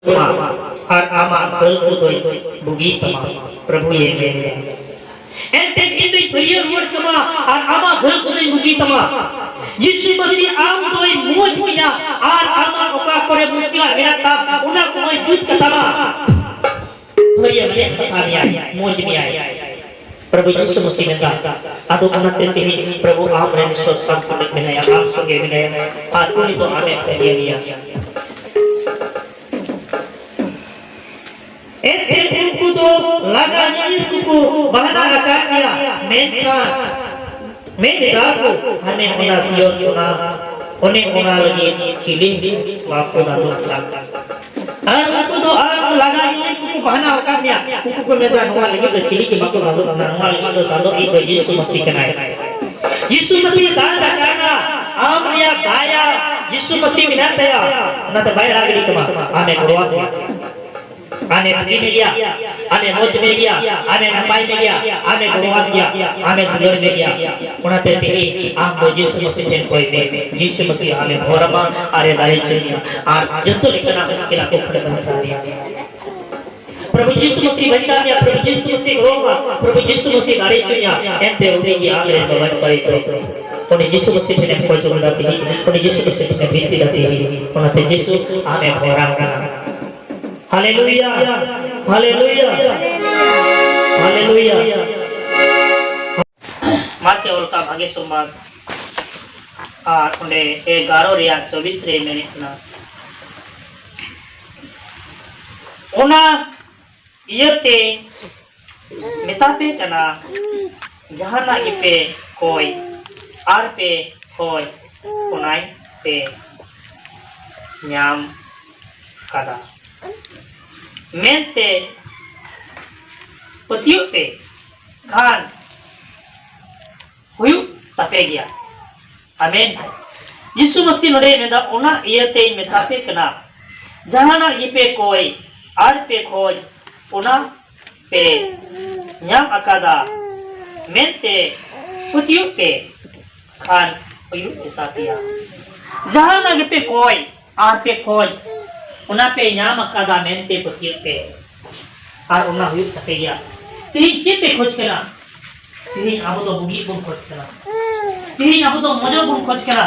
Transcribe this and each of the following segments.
और आमा घर को दोई बुगी तमा प्रभु ये मेरे एंते इंदुई परियर वर्ड तमा और आमा घर को दोई बुगी तमा यीशु मसीह आम दोई मोज मिया और आमा ओका करे मुश्किल मेरा ता उना को युद्ध कतमा परियर ये सतानिया मोज मिया प्रभु यीशु मसीह ने कहा आदो उन्नते तेरी प्रभु आम रे स्वतंत्र में बनाया आप संगे बनाया और कोई तो आने पहले लिया उनको तो लगा नहीं को बहाना रखा दिया मैं को हमें होना सियोर होना होने होना लगी खिली आपको ना दो और उनको तो आग लगा नहीं को बहाना रखा दिया उनको को मैं तो लगी तो खिली की बातों ना दो ना लगी तो दादो एक यीशु मसीह के नाम यीशु मसीह दान रखा आम या गाया यीशु मसीह बिना तया ना तो बाहर आ गई कमा आने करवा आने बुगी में गया आने मोच में गया आने नपाई में गया आने गुरुवार गया आने धुलर में गया उन्हें तेरी आम दो यीशु मसीह ने कोई में यीशु मसीह आने भोरमा आरे दाई चलिया और जंतु लिखना मुश्किल को खड़े बचा दिया प्रभु यीशु मसीह बचा दिया प्रभु यीशु मसीह होगा प्रभु यीशु मसीह दाई चलिया एंते उन्हें आले बचा इतो उन्हें यीशु मसीह ने कोई जो दाती उन्हें यीशु मसीह ने भीति दाती उन्हें यीशु आने भोरमा हालेलुया हालेलुया हालेलुया मार्के और का भाग्य सोमवार और उन्हें 11 रिया 24 रे मिनट ना ओना इयते मितापे कना जहाना इपे कोई आर पे कोई उनाई पे न्याम कदा मेंते पतियों पे खान हुयु तापे गया आमीन यीशु मसीह नोड़े में दा उना इयते में तापे कना जहाना इपे कोई आर पे खोज उना पे न्याम अकादा मेंते पतियों पे खान हुयु तापिया जहाना इपे कोई आर पे खोज उना पे न्याम अकादा मेंते पतियों पे और उना हुयु तापे गया तेरी के पे खोज करा तेरी आबो तो बुगी बुन खोज करा तेरी आबो तो मजो बुन खोज करा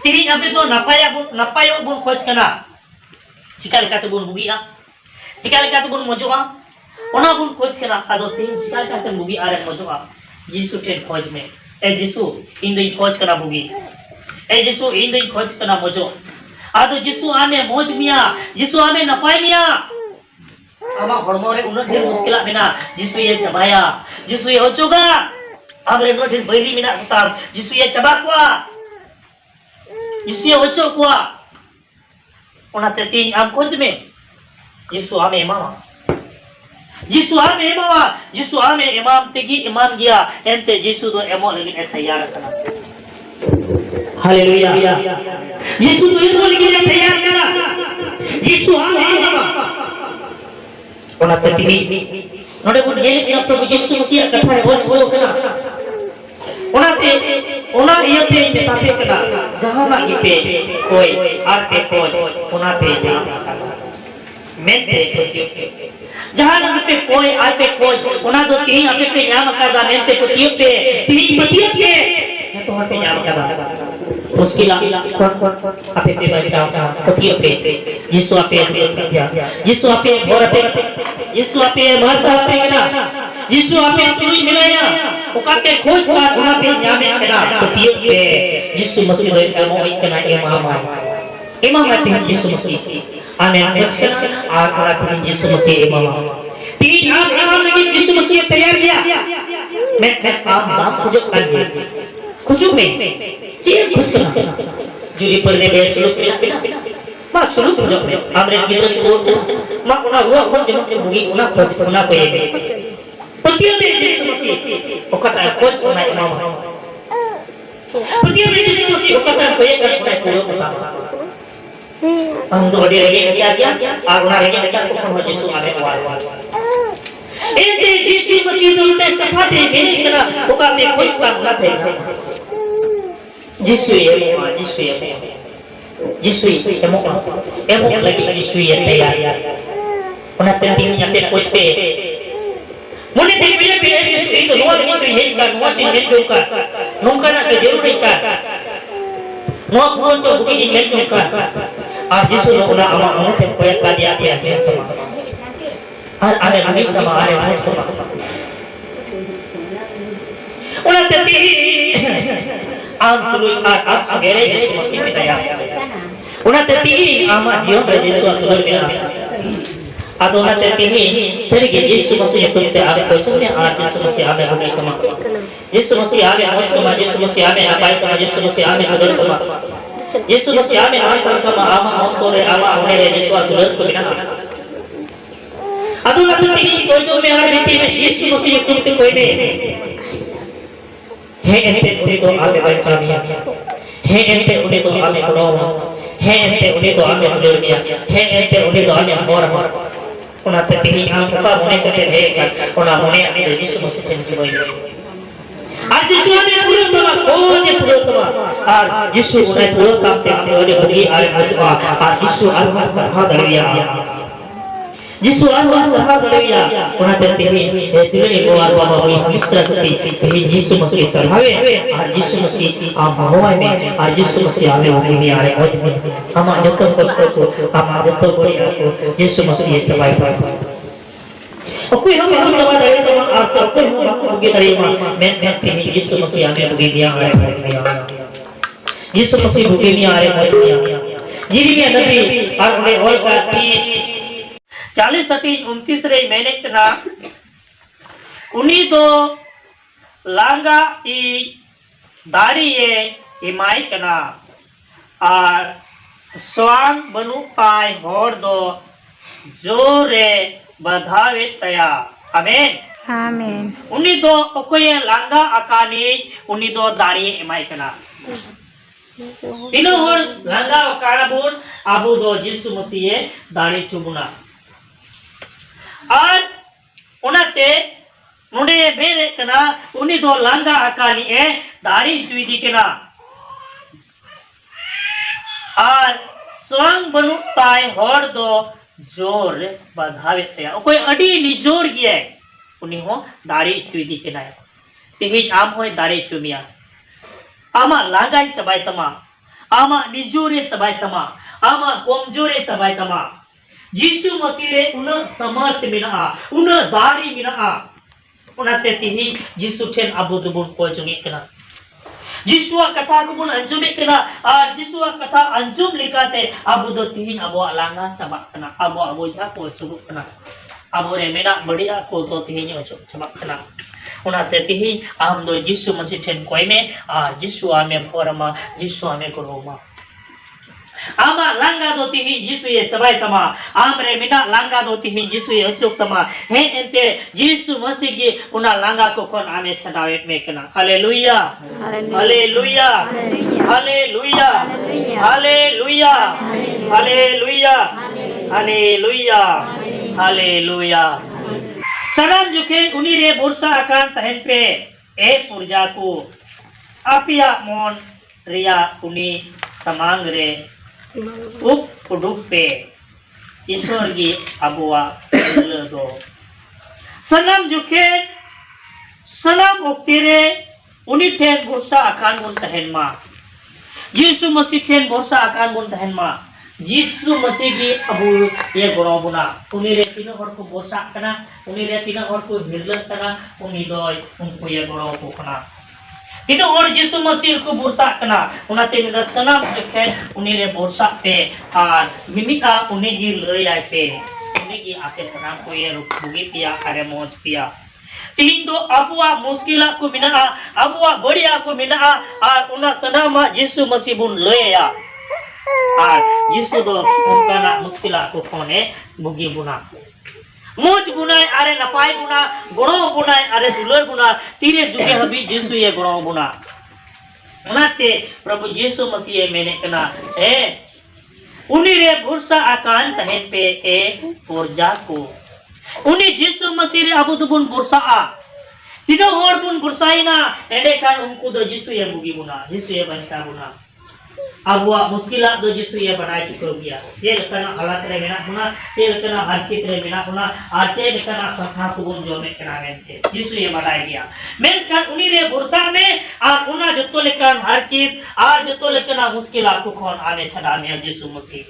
तेरी आबे तो नपायो बुन खोज करा चिकाल काते बुन बुगिया चिकाल काते बुन मजोआ ओना बुन खोज करा आदो तेरी चिकाल काते बुगी आरे मजोआ यीशु टेन खोज में ए यीशु इन दई खोज करा बुगी ए यीशु इन दई खोज करा मजो आदो यीशु आमे मोज मिया यीशु आमे नपाय मिया आमा हड़मो रे उन ढेर मुश्किल मेना यीशु ये चबाया यीशु ये होचोगा हमरे नो ढेर बैरी मेना उतार यीशु ये चबा कुआ यीशु ये होचो कुआ ओनाते तीन आम खोज में यीशु आमे इमाम यीशु आमे इमाम यीशु आमे इमाम तेगी इमाम गया एंते यीशु दो एमो लगी तैयार करा हालेलुया यीशु तो इनको लगी तैयार करा यीशु आमे इमाम ओना तटी नोडे बुन ये कि प्रभु यीशु मसीह कथा है वो कना ओना इयते मेतापे कना जहां मा इपे कोई आते खोज ओना पे नाम कना मेंते पतियो जहां मा इपे कोई आते खोज ओना दो तीन आपे पे नाम कदा मेंते पतियो पे तीन पतियो पे तो हटे नाम कदा मुश्किल आपे पे बचाओ पतियो पे यीशु आपे यीशु आपे भोर पे यीशु आपे मरसा पे कना यीशु आपे तुई मिलाया ओकाते खोज का उना पे न्यामे कना पतियो पे यीशु मसीह रे एमो इकना इमाम आते यीशु मसीह आने खोज और आते यीशु मसीह इमाम तीन आप इमाम लगी यीशु मसीह तैयार किया मैं आप बाप खोजो काजे खोजो में चीज खोज करना जुरी पर ने बेसलुक बिना मा सुलुक खोजो में हमरे गिरन को मा उना हुआ खोज जम के बुगी उना खोज उना पे पतियो में यीशु मसीह ओकता खोज उना इमाम पतियो में यीशु मसीह ओकता कोई कर उना को पता हम तो बड़ी लगे क्या और उना लगे अच्छा को यीशु आने वाला एते यीशु मसीह तो ने सफा दे मेरे करा ओका पे खोज का उना पे यीशु ये Jisui emok lagi jisui ya tayar. Una tenting nya pe coach pe. Muni te pe jisui itu nuwa gitu henkan nuwa cing henkan. Nungka na ke jeruk henkan. Nuwa pun to buki henkan. Jisui una ama muni te koyak kadi ati ati sama. Are amit sama are manis sama. Una teti am tulu am sugere Yesus Masih pitaya. Una teti ama jion re Yesus atur bina. Atau una teti serige Yesus Masih kulte ame kochune Yesus Masih ame hogi kama. Yesus Masih ame hogi kama Yesus Masih ame apai kama Yesus Masih ame atur kama. Yesus Masih ame apai kama ama ontore ama onere Yesus atur bina. Atau una teti kojo me ame biti Yesus Masih kulte koine. हे एंते उन्हें तो आमे बचामिया हे एंते उन्हें तो आमे करोमा हे एंते उन्हें तो आमे hallelujah हे एंते उन्हें तो आमे मोर उना ततिही आम का होने को ते है उना होने आमे यीशु मसीह चंची होई आज यीशु आमे पूरा तमा खोजे पूरा तमा और यीशु उन्हें पूरा काम ते आमे होने होगी आए मजवा और यीशु आत्मा सहा दरिया Yesus Allah sahaja dariya, orang tertiri, tertiri luar bapa bui misra tuti, Yesus Masih sahaja, Yesus Masih amawai me, Yesus Masih ame umi are ojme, ama jatuh kosto, ama jatuh bori aku, Yesus Masih capai pai. Aku yang capai dari tu, aku yang bugi dari mana, tertiri Yesus Masih ame bugi dia are, Yesus Masih bugi dia are ojme. Jadi ni nabi, orang orang kati 40-29 महीने चना उन्हीं दो लांगा ई दाढ़ी ये हिमाई कना और स्वांग बनु पाए होर दो जोरे बधावे तया आमेन आमेन उन्हीं दो ओकोये लांगा आकानी उन्हीं दो दाढ़ी हिमाई कना तीनों होर लांगा आकाना बुन आबू दो यीशु मसीह दाढ़ी चुबुना और उन्हें मुंडे बेरे कना उन्हीं दो लांगा आकानी है दाढ़ी चुईदी कना और स्वांग बनु ताई होर दो जोर बधावे तया कोई अड़ी निजोर गया है उन्हीं हो दाढ़ी चुईदी कना है तेही आम हो दाढ़ी चुमिया आमा लांगा चबाई तमा आमा निजोरे चबाई तमा आमा कमजोरे चबाई तमा यीशु मसीह रे उन्हें समर्थ मिला उन्हें दाढ़ी मिला उन्हें तेही यीशु ठेन अबू दुबुन को जुमी कना यीशु कथा को बुन अंजुम कना और यीशु कथा अंजुम लिखाते अबू दो तेही अबू लांगा चबा कना अबू जा को चुबु कना अबू रे मेना बढ़िया को तो तेही नो चबा कना उन्हें तेही हम दो यीशु मसीह ठेन कोई में और यीशु आमे फोरमा यीशु आमे कोरोमा आमा लांगा दो तिही यीशु ये चबाई तमा आमरे मिना लांगा दो तिही यीशु ये अचुक तमा हे एंते यीशु मसीह की उना लांगा को कोन आमे छडावे में कना hallelujah hallelujah hallelujah hallelujah hallelujah hallelujah hallelujah सनम जुके उनी रे बुरसा आकान तहन पे ए पुरजा को आपिया मोन रिया उनी समांग रे उप उडुप पे ईश्वर की अबुआ दो सनम जुके सनम उक्तिरे उन्हीं ठेन भरोसा आकान बुन तहन मा यीशु मसीह ठेन भरोसा आकान बुन तहन मा यीशु मसीह की अबु ये गुणों बुना उन्हीं रे तीनों हर को भरोसा करना उन्हीं रे तीनों हर को हिरलन करना उन्हीं दो उनको ये गुणों को करना तीनों और यीशु मसीह को भरोसा करना उन्हें तेरे सनम जुके उन्हीं रे भरोसा पे और मिमिका उन्हीं की लय आए पे उन्हीं की आके सनम को ये रुकबुगी पिया अरे मौज पिया तीन दो अबुआ मुश्किला को मिना अबुआ बढ़िया को मिना और उन्हें सनम यीशु मसीह बुन लया और यीशु दो उनका ना मुश्किला को कोने बुगी बुना मोज बुनाए अरे नपाय बुना गुणों बुनाए अरे दुलर बुना तीरे जुगे हबी यीशु ये गुणों बुना उनाते प्रभु यीशु मसीह मैंने कना ए उन्हीं रे भरोसा आकान तहन पे ए पुरजा को उन्हीं यीशु मसीह रे अबु दुबुन भरोसा आ तीनों और बुन भरोसाई ना एडे कान उनको दो यीशु ये बुगी बुना यीशु ये बंसा बुना abuak muskilah do Yesus ye banai chukau gya che lekana halat re mena puna che lekana harkit re mena puna ar che lekana sakha kubun jome kana mente Yesus ye banai gya menkan uni re bursa me ar una joto lekan harkit ar joto lekana muskilah ku khon ame chada me Yesus Masih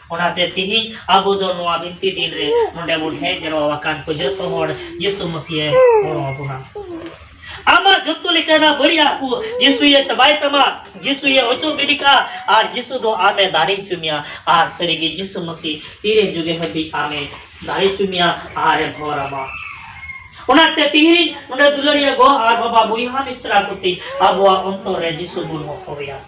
onaते तिहिं आबो दो नोआ बिनती दिन रे नोंडे बुन हे जरो वाकान को जतो होड़ Yesus Masih होरो पुना आमा जतो लेकना बढ़िया को Yesus ये चबाई तमा Yesus ये ओचो बिडिका आर Yesus दो आमे दारी चुमिया आर सरीगी Yesus Masih तीरे जुगे हबी आमे दारी चुमिया आरे भोरामा ओनाते तिहिं नोंडे दुलरिया गो आर बाबा बुइहा मिश्रा कुती आबो अंतरे Yesus बुन होया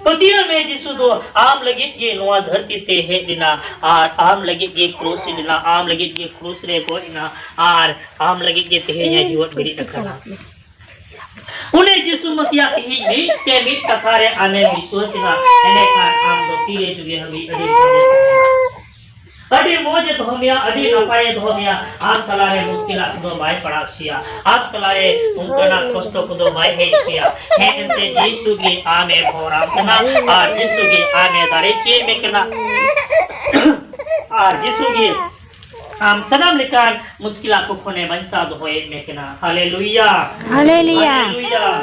पतिया में Yesus दो आम लगी के नोआ धरती ते हे दिना आर आम लगी के क्रूस दिना आम लगी के क्रूस रे को दिना आर आम लगी के ते हे जीवन गिरी रखना उन्हें Yesus Masih ही भी के मिट कथारे आने विश्वास ना एने खान आम दो तीरे जुगे हमी अड़ी मोजे धोमिया अड़ी नपाए धोमिया आम तलारे मुश्किल दो बाय पड़ा छिया आम तलारे उनका कष्ट को दो बाय है छिया है इनसे Yesus की आमे भोरा कना और Yesus की आमे दारे चे में कना और Yesus की आम सनम लिकान मुश्किल को खोने बंसा दो होए में कना hallelujah hallelujah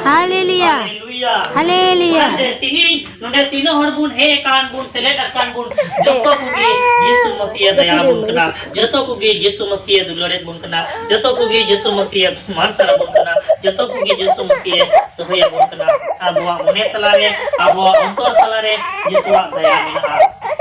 hallelujah hallelujah hallelujah तिहिं नोंडे तीनो हर बुन हे कान बुन सेलेट कान बुन जतो कुगी Yesus Masih दया बुन कना जतो कुगी Yesus Masih दुलरे बुन कना जतो कुगी Yesus Masih मारसरा बुन कना जतो कुगी Yesus Masih सहया बुन कना आबवा मने तलारे आबवा अंतर तलारे Yesus दया मिना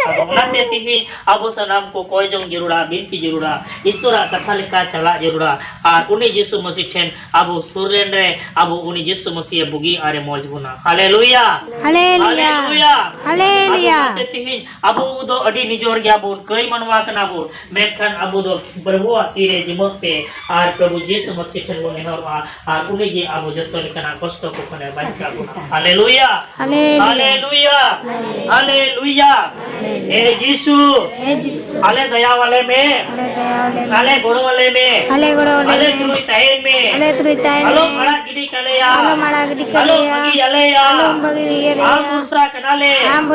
अब ओनाते तिहिं आबो सनाम को कोय जों जरूरा बिनती जरूरा ईश्वरा कथा लेका चला जरूरा आर उनी Yesus Masih ठेन आबो सुरलेन रे आबो उनी Yesus Masih बुगी आरे मौज बुना हालेलुया हालेलुया हालेलुया तिहिं आबो दो अडी निजोर गया बोन कई मनवा कना बोन मेनखान आबो दो प्रभु तीरे जिमक पे आर प्रभु Yesus Masih ठेन बोन नेहरवा आर उनी जे आबो जतो लेकना कष्ट को खने बंचा बुना हालेलुया हालेलुया हालेलुया हे Yesus हाले दया वाले में हाले गोड़ वाले में हाले तुई तहन में हालो मड़ा गिडी कलेया हालो बगी अलेया आम बुरसा कनाले आम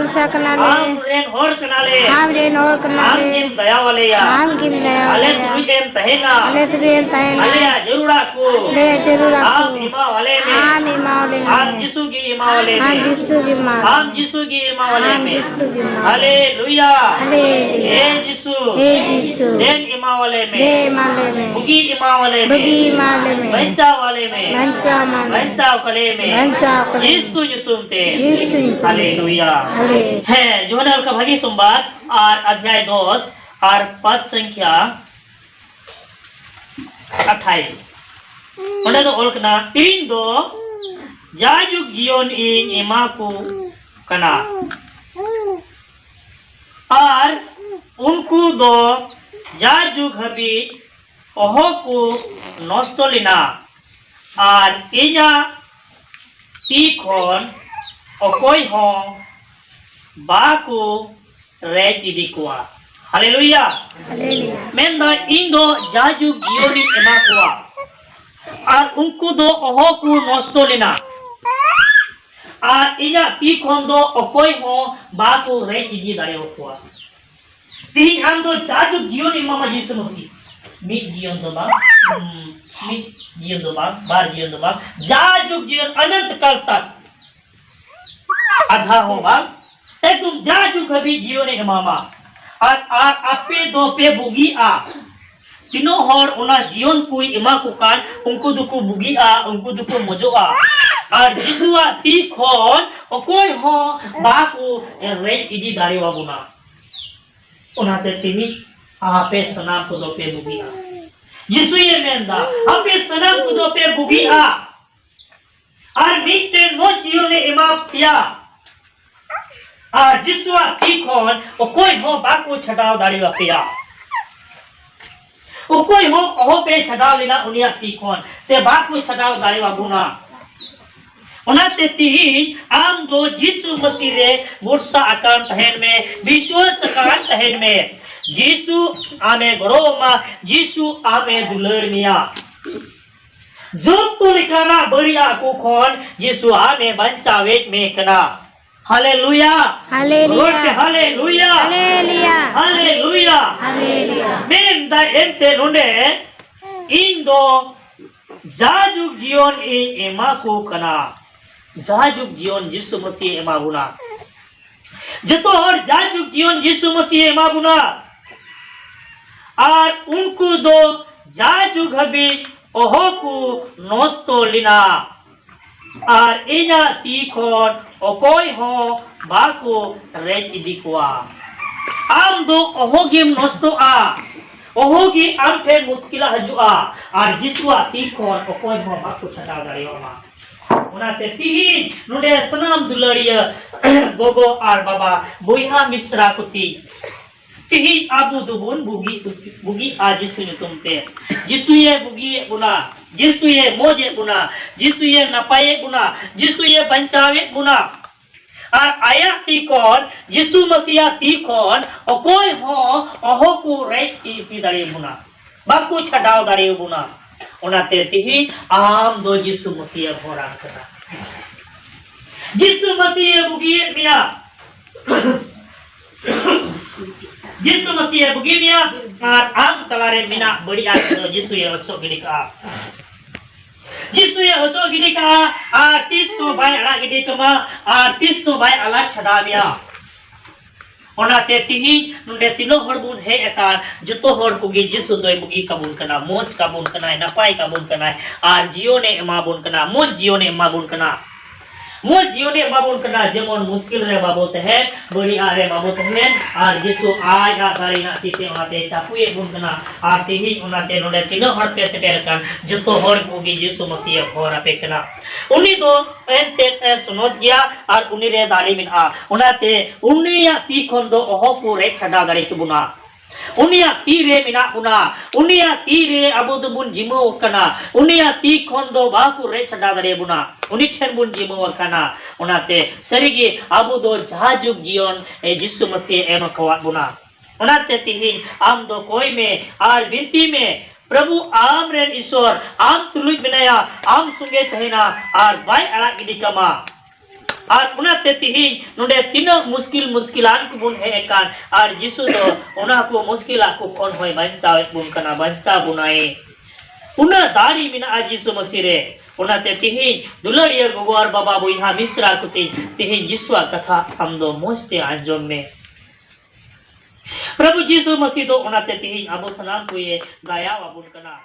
रेन होड़ कनाले आम किम दया वाले या हाले तुई एम तहना हालेया जरूरा को आम इमा वाले में आम Yesus की इमा वाले में आम Yesus की इमा वाले में हालेलुया हे Yesus देन इमा वाले में बुगी इमा वाले में बंचा वाले में बंचा कले में Yesus nyutum te हालेलुया है जोहनल का भागी सोमवार और अध्याय 10 और पद संख्या 28 ओंडे दो ओलकना इन दो जाजुग जीवन इन इमाकू कना और उनको दो जाजुग हबी ओहो को नष्टलिना और इजा तीखोन ओकोई हो बाकू रेज इदी कुआ हालेलुया मेंदा इन दो जाजुग जीवनी एमा कुआ और उनको दो ओहो को नष्टलिना और इजा तीखोन दो ओकोई हो बाकू रेज इदी दारे कुआ तीन हम दो जाजुग जीवनी मामा Yesus Masih मिट जीवन दो बार मिट जीवन दो बार बार जीवन दो बार जाजुग जीवन अनंत काल तक आधा होगा एक तुम जाजुग अभी जीवन है मामा और आपे दो पे बुगी आ तीनों हर उना जीवन कोई इमा को कान उनको दुको बुगी आ उनको दुको मजो आ और जिसुआ ती खोन कोई हो बाकू रे इदी दारी वाबुना उनाते तिनी आपे सनाम को दो पे बुगी आ Yesus ये मेंदा आपे सनाम को दो पे बुगी आ और मिटे नो जीवने इमा पिया और जिसुआ तीखोन ओ कोई हो बाकू छटाव दाड़ी पिया ओ कोई हो ओ पे छटाव लेना उनिया तीखोन से बाकू छटाव दाड़ी बुना उनाते तिहिं आम दो Yesus Masih रे बुरसा आकान तहन में विश्वास आकान तहन में Yesus आमे गरोमा Yesus आमे दुलरनिया जो तो लिखाना बढ़िया को खोन Yesus आमे बंचावेट में कना hallelujah Hallelujah. Hallelujah Hallelujah. Hallelujah Hallelujah. Main दा एंते नोंडे इन दो जाजुक जीवन एमा को कना जाजुक जीवन यीशु मसीह एमा बुना जतो और जाजुक जीवन यीशु मसीह एमा बुना और उनको दो जाजुक हबी ओहो को नोस्तो लिना और इना तीखोन ओकोई हो बाको रेत दिखवा आम दो ओहो गिम नोस्तो आ ओहो गी आम ठे मुश्किला हजुआ और जिसवा तीखोन ओकोई हो बाको छटा दाड़ियो मा उनाते तिहिन नुडे सनाम दुलड़िया गोगो और बाबा बोइहा मिश्रा कुती तिहिन आबू दुबुन बुगी आज जिसुने तुमते जिसुये बुगी बुना जिसुये मोजे बुना जिसुये नपाये बुना जिसुये बंचावे बुना और आया तीकोन जिसु मसीहा तीकोन ओकोय हो ओहो को रेट की दाड़ी बुना बाकू छडाव दाड़ी बुना उनाते तिही आम दो जिसु मसीहा भोरा करा जिसु मसीहा बुगी मिया जिसु मसीह बुगी मिया और आम तलारे मिना बड़ी आज जिसु ये ओचो गिडी का जिसु ये ओचो गिडी का आ 300 भाई अला गिडी कमा आ 300 भाई अला छडा मिया ओनाते तिही नुडे तीनो हरबुन हे एकार जतो हर कुगी जिसु दोय बुगी कबुल कना मोज कबुल कना नपाई कबुल कना और जियो ने एमाबुन कना मोज जियो ने एमाबुन कना मोर जीवन में बाबुन करना जेमन मुश्किल रे बाबोते है बड़ी आरे बाबोते है और जिसु आज आधारी ना तीते उनाते चापुए बुन करना आते ही उनाते नोडे तीनो हरते सेटेर kan जतो हर कोगी जिसु मसीह भोरा पेकना उनी तो एंते सुनोत गया और उनी रे दाड़ी मिन आ उनाते उनिया ती खन दो ओहो पुरे छडा दाड़ी के बुना उनिया तीरे मिना उना उनिया तीरे अबो दो बुन जिमो कना उनिया ती खन दो बाकु रे छडा दाड़ी बुना उनी ठेन बुन जिमो कना उनाते सरिगे अबो दो जाजुक जीवन ए यीशु मसीह एनो कवा बुना उनाते तिही आम दो कोई में और बिनती में प्रभु आम रेन ईश्वर आम तुलुज बनाया आम सुंगे तहेना और बाय अड़ा गिडी कमा और उनाते तिही नुडे तीनो मुश्किल मुश्किलान को बुन है एकान और यीशु दो उना को मुश्किला को कोन होय बंचावे बुन कना बंचा बुनाए उना दाड़ी मिना आज यीशु मसीह रे उनाते तिही दुलड़िया गोगोर बाबा बोइहा मिश्रा कुती तिही यीशु कथा हम दो मोस्ते अंजोम में प्रभु यीशु मसीह दो उनाते तिही अबो सलाम को ये दया व बुन कना